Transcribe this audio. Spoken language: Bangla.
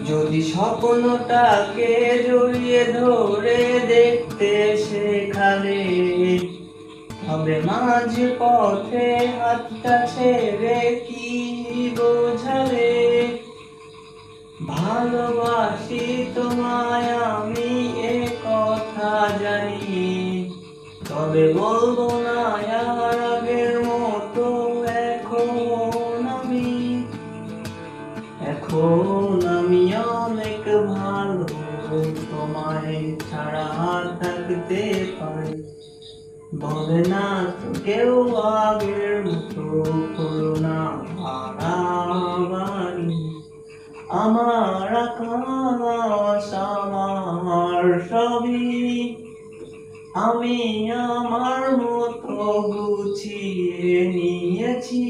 যদি স্বপ্নটাকে জড়িয়ে ধরে দেখতে সেখানে, তবে মাঝ পথে হাতটা ছেড়ে কি বোঝাবে? ভালোবাসি তোমায় আমি এ কথা জানি, তবে বলবো না আর আগের মতো। এখন আমি অনেক ভালো, তোমায় ছাড়া থাকতে পারি। বলে না তো কেউ আগের মতো করো না বাড়াবাড়ি। আমার আকাশ আমার সবই, আমি আমার মতো গুছিয়ে নিয়েছি।